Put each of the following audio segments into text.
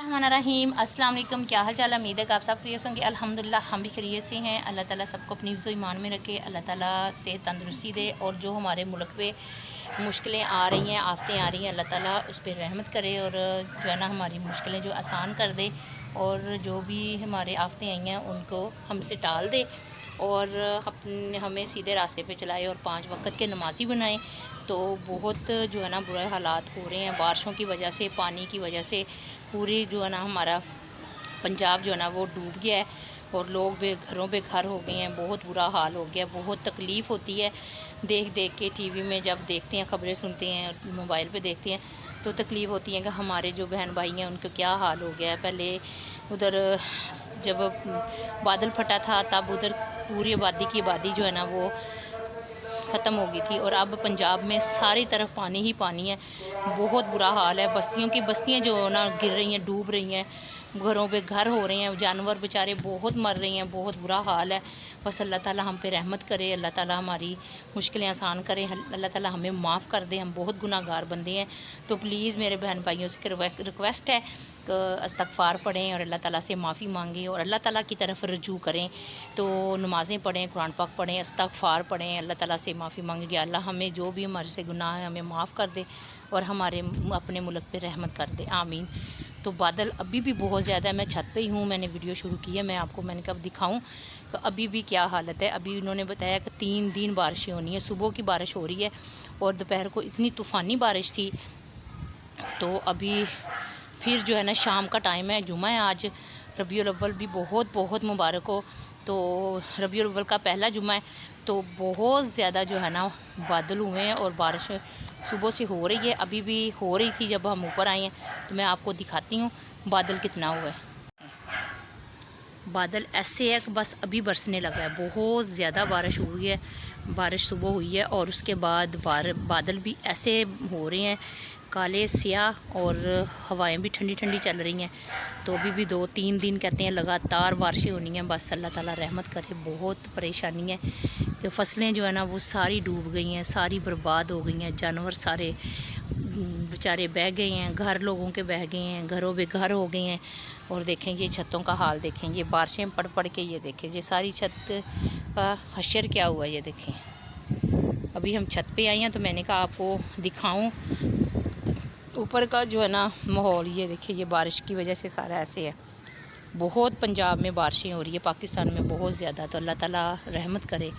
रहमानिर्रहीम अस्सलाम वालेकुम। क्या हाल चाल। उम्मीद है कि आप सब खैरियत होंगे। अल्हम्दुलिल्लाह हम भी खैरियत से हैं। अल्लाह ताला सबको अपनी हिफ्ज़ ईमान में रखे, अल्लाह ताला से तंदुरुस्ती दे और जो हमारे मुल्क पे मुश्किलें आ रही हैं, आफतें आ रही हैं, अल्लाह ताला उस पर रहमत करे और जो है ना हमारी मुश्किलें जो आसान कर दे और जो भी हमारे आफतें आई हैं उनको हमसे टाल दे और हमें सीधे रास्ते पे चलाए और 5 वक्त के नमाज़ी बनाए। तो बहुत जो है ना बुरे हालात हो रहे हैं बारिशों की वजह से, पानी की वजह से। पूरी जो है ना हमारा पंजाब जो है ना वो डूब गया है और लोग भी घरों पे घर हो गए हैं। बहुत बुरा हाल हो गया, बहुत तकलीफ़ होती है देख देख के। टीवी में जब देखते हैं, ख़बरें सुनते हैं, मोबाइल पे देखते हैं तो तकलीफ़ होती है कि हमारे जो बहन भाई हैं उनको क्या हाल हो गया है। पहले उधर जब बादल फटा था तब उधर पूरी आबादी की आबादी जो है ना वो ख़त्म हो गई थी और अब पंजाब में सारी तरफ पानी ही पानी है। बहुत बुरा हाल है। बस्तियाँ जो ना गिर रही हैं, डूब रही हैं, घरों पे घर हो रहे हैं, जानवर बेचारे बहुत मर रहे हैं। बहुत बुरा हाल है। बस अल्लाह ताला हम पे रहमत करे, अल्लाह ताला हमारी मुश्किलें आसान करें, अल्लाह ताला हमें माफ़ कर दे। हम बहुत गुनाहगार बंदे हैं। तो प्लीज़ मेरे बहन भाइयों से रिक्वेस्ट है कि इस्तग़फ़ार पढ़ें और अल्लाह ताला से माफ़ी मांगें और अल्लाह ताला की तरफ रुजू करें। तो नमाज़ें पढ़ें, कुरान पाक पढ़ें, इस्तग़फ़ार पढ़ें, अल्लाह ताला से माफ़ी मांगें कि अल्लाह हमें जो भी हमारे से गुनाह है हमें माफ़ कर दे और हमारे अपने मुल्क पे रहमत कर दे, आमीन। तो बादल अभी भी बहुत ज़्यादा है। मैं छत पे ही हूँ, मैंने वीडियो शुरू की है। मैंने कब दिखाऊँ कि अभी भी क्या हालत है। अभी उन्होंने बताया कि 3 दिन बारिशें होनी है। सुबह की बारिश हो रही है और दोपहर को इतनी तूफ़ानी बारिश थी। तो अभी फिर जो है ना शाम का टाइम है, जुमा है आज। रबीउल अव्वल भी बहुत बहुत मुबारक हो। तो रबीउल अव्वल का पहला जुमा है। तो बहुत ज़्यादा जो है ना बादल हुए हैं और बारिश सुबह से हो रही है। अभी भी हो रही थी जब हम ऊपर आए हैं। तो मैं आपको दिखाती हूँ बादल कितना हुआ है। बादल ऐसे है कि बस अभी बरसने लगा है। बहुत ज़्यादा बारिश हुई है। बारिश सुबह हुई है और उसके बाद बादल भी ऐसे हो रहे हैं काले स्याह और हवाएं भी ठंडी ठंडी चल रही हैं। तो अभी भी 2-3 दिन कहते हैं लगातार बारिशें होनी हैं। बस अल्लाह ताला रहमत करे। बहुत परेशानी है कि फसलें जो है ना वो सारी डूब गई हैं, सारी बर्बाद हो गई हैं। जानवर सारे बेचारे बह गए हैं, घर लोगों के बह गए हैं, घरों बेघर हो गए हैं। और देखें ये छतों का हाल देखें, ये बारिशें पड़ पड़ के ये देखें, ये सारी छत का हशर क्या हुआ ये देखें। अभी हम छत पे आए हैं तो मैंने कहा आपको दिखाऊं ऊपर का जो है ना माहौल। ये देखिए ये बारिश की वजह से सारा ऐसे है। बहुत पंजाब में बारिशें हो रही है, पाकिस्तान में बहुत ज़्यादा। तो अल्लाह ताला रहमत करे।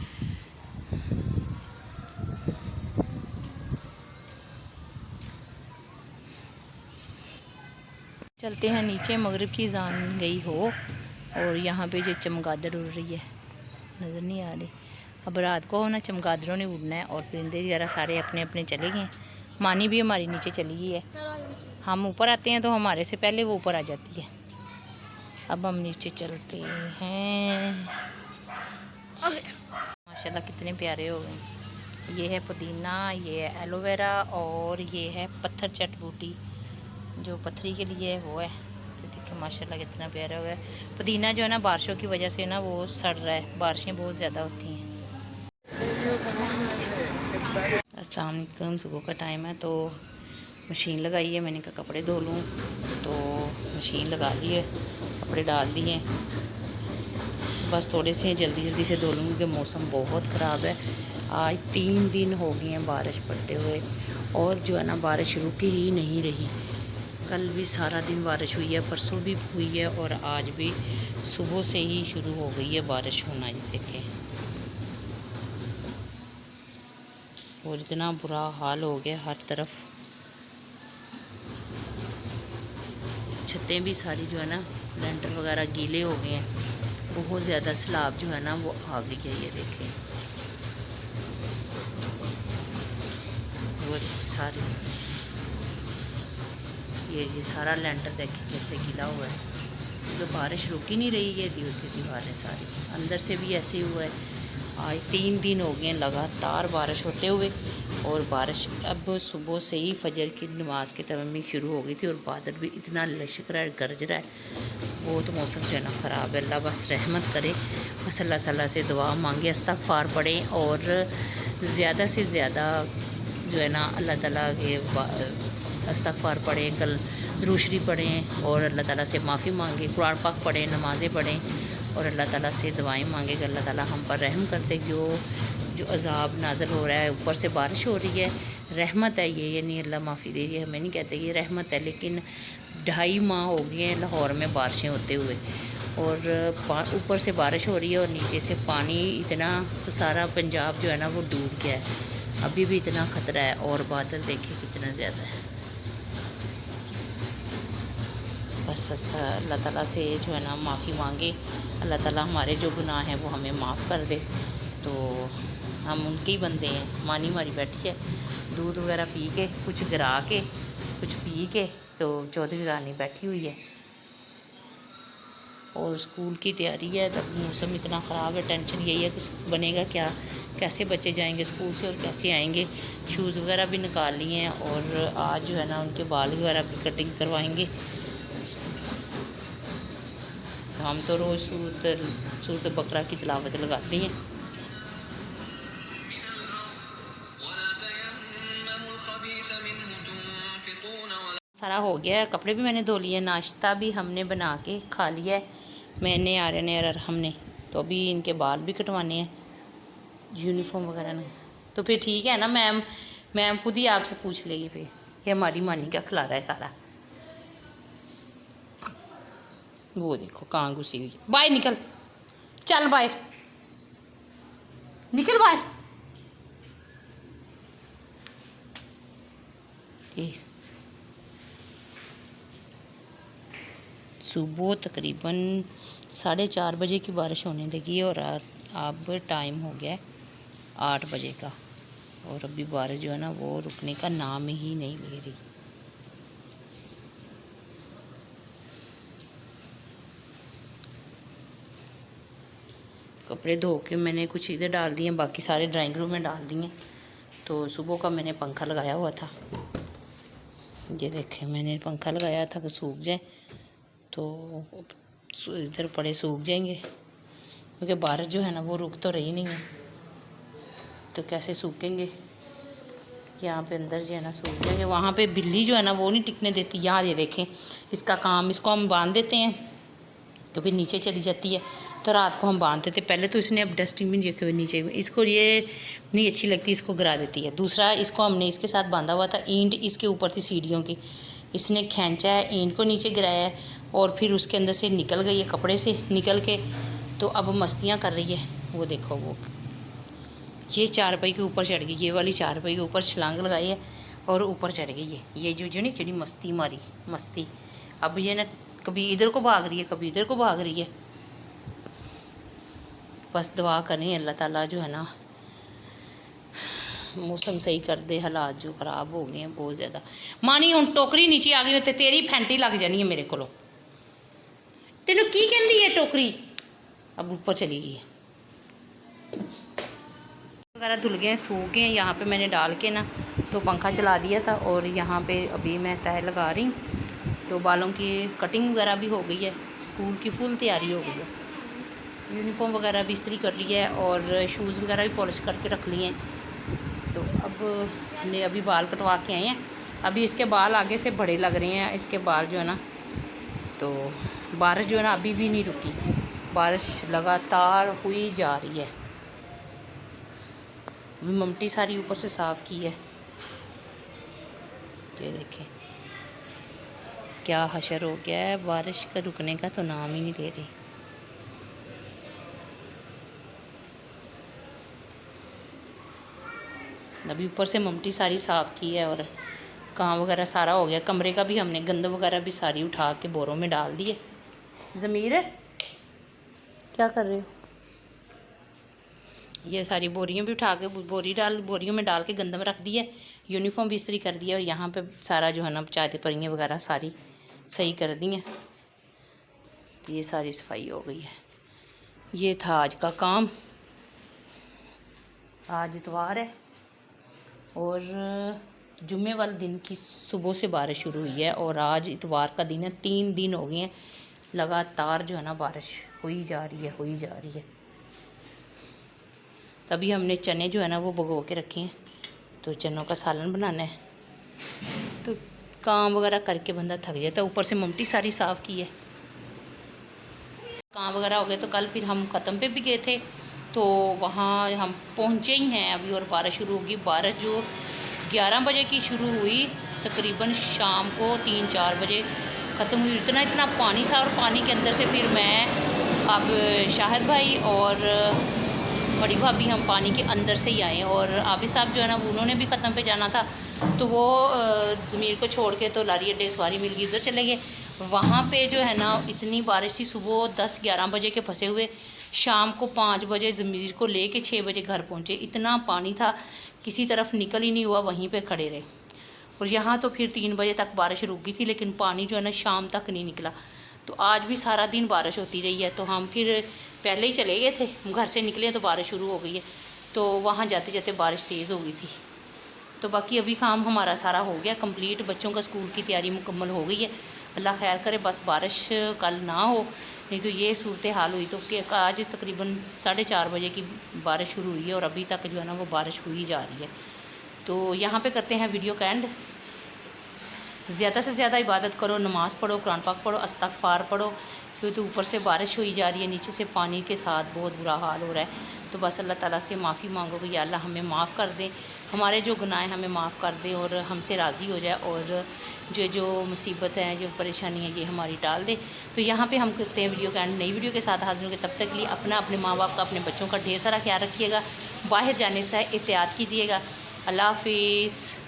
चलते हैं नीचे, मगरिब की अज़ान गई हो और यहाँ पे जो चमगादड़ उड़ रही है नज़र नहीं आ रही। अब रात को ना चमगादड़ों ने उड़ना है और परिंदे वगैरह सारे अपने अपने चले गए हैं। मानी भी हमारी नीचे चली गई है। हम ऊपर आते हैं तो हमारे से पहले वो ऊपर आ जाती है। अब हम नीचे चलते हैं। माशाल्लाह कितने प्यारे हो गए। ये है पुदीना, ये है एलोवेरा और ये है पत्थर चट बूटी जो पथरी के लिए वो है। देखिए माशाल्लाह कितना प्यारा हो गया। पुदीना जो है ना बारिशों की वजह से ना वो सड़ रहा है, बारिशें बहुत ज़्यादा होती हैं। अस्सलाम वालेकुम। सुबह का टाइम है तो मशीन लगाई है। मैंने कहा कपड़े धो लूँ तो मशीन लगा ली है, कपड़े डाल दिए। बस थोड़े से जल्दी जल्दी से धो लूँ क्योंकि मौसम बहुत ख़राब है। आज 3 दिन हो गए हैं बारिश पड़ते हुए और जो है ना बारिश रुकी ही नहीं रही। कल भी सारा दिन बारिश हुई है, परसों भी हुई है और आज भी सुबह से ही शुरू हो गई है बारिश होना। ये देखें और इतना बुरा हाल हो गया हर तरफ। छतें भी सारी जो है ना लेंटर वगैरह गीले हो गए हैं। बहुत ज़्यादा सैलाब जो है ना वो आ गई है। ये देखें वो सारी ये सारा लेंटर देखें कैसे गीला हुआ है। तो बारिश रुक ही नहीं रही है। दीवारें सारी अंदर से भी ऐसे ही हुआ है। आज 3 दिन हो गए लगातार बारिश होते हुए और बारिश अब सुबह से ही फजर की नमाज की तैयारी शुरू हो गई थी और बादल भी इतना लश्क रहा है, गरज रहा है। बहुत मौसम जो है ना ख़राब है। अल्लाह बस रहमत करे। बस अल्लाह ताला से दुआ मांगे, इस्तग़फ़ार पढ़ें और ज़्यादा से ज़्यादा जो है ना अल्लाह ताला के इस्तग़फ़ार पढ़ें। कल दुरूद शरीफ पढ़ें और अल्लाह ताला से माफ़ी मांगे, कुरान पाक पढ़ें, नमाज़ें पढ़ें और अल्लाह ताला से दुआएं मांगे कि अल्लाह ताला हम पर रहम कर दे। जो अज़ाब नाज़िल हो रहा है, ऊपर से बारिश हो रही है, रहमत है ये नहीं अल्लाह माफ़ी दे रही है, हमें नहीं कहते ये रहमत है, लेकिन 2.5 माह हो गए हैं लाहौर में बारिशें होते हुए और ऊपर से बारिश हो रही है और नीचे से पानी इतना, तो सारा पंजाब जो है ना वो डूब गया है। अभी भी इतना ख़तरा है और बादल देखिए कितना ज़्यादा है। बस अल्लाह ताला से जो है ना माफ़ी मांगे, अल्लाह ताला हमारे जो गुनाह हैं वो हमें माफ़ कर दे। तो हम उनके ही बंदे हैं। मानी हमारी बैठी है दूध वगैरह पी के, कुछ गिरा के, कुछ पी के, तो चौधरी रानी बैठी हुई है और स्कूल की तैयारी है। तब मौसम इतना ख़राब है, टेंशन यही है कि बनेगा क्या, कैसे बच्चे जाएंगे स्कूल से और कैसे आएंगे। शूज़ वगैरह भी निकाल लिए हैं और आज जो है ना उनके बाल वगैरह भी कटिंग करवाएंगे। हम तो रोज़ सूरत बकरा की तिलावत लगाते हैं। सारा हो गया है, कपड़े भी मैंने धो लिए, नाश्ता भी हमने बना के खा लिया है, मैंने आर्यन और हमने। तो अभी इनके बाल भी कटवाने हैं, यूनिफॉर्म वगैरह नहीं। तो फिर ठीक है ना, मैम खुद ही आपसे पूछ लेगी फिर, ये हमारी मानी का खिलारा है सारा। वो देखो कहाँ घुसी हुई है, बाहर निकल, चल बाहर निकल बाहर। सुबह तकरीबन 4:30 बजे की बारिश होने लगी है और अब टाइम हो गया है 8 बजे का और अभी बारिश जो है ना वो रुकने का नाम ही नहीं ले रही। कपड़े धो के मैंने कुछ इधर डाल दिए, बाकी सारे ड्राइंग रूम में डाल दिए। तो सुबह का मैंने पंखा लगाया हुआ था, ये देखें मैंने पंखा लगाया था कि सूख जाए, तो इधर पड़े सूख जाएंगे क्योंकि बारिश जो है ना वो रुक तो रही नहीं है, तो कैसे सूखेंगे। यहाँ पे अंदर जो है ना सूख जाएंगे। वहाँ पे बिल्ली जो है ना वो नहीं टिकने देती। यहाँ ये देखें, इसका काम, इसको हम बांध देते हैं तो फिर नीचे चली जाती है, तो रात को हम बांधते थे पहले। तो इसने अब डस्टिंग भी रखे हुए नीचे, इसको ये नहीं अच्छी लगती, इसको गिरा देती है। दूसरा, इसको हमने इसके साथ बांधा हुआ था, ईंट इसके ऊपर थी सीढ़ियों की, इसने खींचा है, ईंट को नीचे गिराया है और फिर उसके अंदर से निकल गई है, कपड़े से निकल के, तो अब मस्तियाँ कर रही है। वो देखो, वो ये चारपाई के ऊपर चढ़ गई, ये वाली चारपाई के ऊपर छलांग लगाई है और ऊपर चढ़ गई है। ये जो नहीं चढ़ी, मस्ती मारी मस्ती। अब ये ना कभी इधर को भाग रही है, कभी इधर को भाग रही है। बस दुआ करें अल्लाह ताला जो है ना मौसम सही कर दे, हालात जो ख़राब हो गए हैं बहुत ज़्यादा। मानी हुण टोकरी नीचे आ गई तो तेरी फैंटी लग जानी है मेरे को। तेनू की कहती है टोकरी, अब ऊपर चली गई है। वगैरह धुल गए, सूख गए। यहाँ पे मैंने डाल के ना तो पंखा चला दिया था और यहाँ पे अभी मैं तह लगा रही हूँ। तो बालों की कटिंग वगैरह भी हो गई है, स्कूल की फुल तैयारी हो गई है। यूनिफॉर्म वगैरह भी इस्त्री कर ली है और शूज़ वगैरह भी पॉलिश करके रख लिए हैं। तो अब हमने अभी बाल कटवा के आए हैं। अभी इसके बाल आगे से बड़े लग रहे हैं, इसके बाल जो है ना, तो बारिश जो है ना अभी भी नहीं रुकी, बारिश लगातार हुई जा रही है। अभी ममटी सारी ऊपर से साफ़ की है, ये देखें क्या हशर हो गया है। बारिश का रुकने का तो नाम ही नहीं ले रही। अभी ऊपर से ममटी सारी साफ़ की है और काम वगैरह सारा हो गया। कमरे का भी हमने गंद वगैरह भी सारी उठा के बोरों में डाल दिए। ज़मीर क्या कर रहे हो? ये सारी बोरियां भी उठा के बोरियों में डाल के गंद में रख दी है। यूनिफॉर्म भी इस्त्री कर दिया और यहाँ पे सारा जो है ना चादर परियाँ वगैरह सारी सही कर दी हैं। ये सारी सफाई हो गई है। ये था आज का काम। आज इतवार है और जुम्मे वाले दिन की सुबह से बारिश शुरू हुई है और आज इतवार का दिन है। 3 दिन हो गए हैं लगातार जो है ना बारिश हुई जा रही है। तभी हमने चने जो है ना वो भिगो के रखे हैं, तो चनों का सालन बनाना है। तो काम वगैरह करके बंदा थक जाता है, ऊपर से ममटी सारी साफ़ की है। काम वगैरह हो गए तो कल फिर हम ख़त्म पे भी गए थे, तो वहाँ हम पहुँचे ही हैं अभी और बारिश शुरू होगी। बारिश जो 11 बजे की शुरू हुई तकरीबन शाम को 3-4 बजे ख़त्म हुई। इतना पानी था, और पानी के अंदर से फिर मैं अब शाहिद भाई और बड़ी भाभी हम पानी के अंदर से ही आए। और आबिद साहब जो है ना उन्होंने भी ख़त्म पे जाना था, तो वो ज़मीर को छोड़ के तो लारी अड्डे सवारी मिल गई, उधर चले गए। वहाँ पे जो है ना इतनी बारिश थी, सुबह 10-11 बजे के फंसे हुए शाम को 5 बजे ज़मीर को ले कर 6 बजे घर पहुँचे। इतना पानी था, किसी तरफ निकल ही नहीं हुआ, वहीं पे खड़े रहे। और यहाँ तो फिर 3 बजे तक बारिश रुक गई थी, लेकिन पानी जो है ना शाम तक नहीं निकला। तो आज भी सारा दिन बारिश होती रही है, तो हम फिर पहले ही चले गए थे, घर से निकले तो बारिश शुरू हो गई है, तो वहाँ जाते जाते बारिश तेज़ हो गई थी। तो बाकी अभी काम हमारा सारा हो गया कंप्लीट, बच्चों का स्कूल की तैयारी मुकम्मल हो गई है। अल्लाह खैर करे, बस बारिश कल ना हो, नहीं तो ये सूरत हाल हुई तो कि आज तकरीबन 4:30 बजे की बारिश शुरू हुई है और अभी तक जो है ना वो बारिश हुई जा रही है। तो यहाँ पे करते हैं वीडियो का एंड। ज़्यादा से ज़्यादा इबादत करो, नमाज़ पढ़ो, कुरान पाक पढ़ो, इस्तग़फ़ार पढ़ो। तो ऊपर से बारिश हुई जा रही है, नीचे से पानी के साथ बहुत बुरा हाल हो रहा है। तो बस अल्लाह ताला से माफ़ी मांगो कि या अल्लाह हमें माफ़ कर दें, हमारे जो गुनाह हमें माफ़ कर दें और हमसे राज़ी हो जाए, और जो मुसीबत है, जो परेशानी है, ये हमारी टाल दे। तो यहाँ पे हम करते हैं वीडियो का एंड। नई वीडियो के साथ हाजिर होंगे, तब तक के लिए अपने माँ बाप का, अपने बच्चों का ढेर सारा ख्याल रखिएगा। बाहर जाने से एहतियात कीजिएगा। अल्लाह हाफिज़।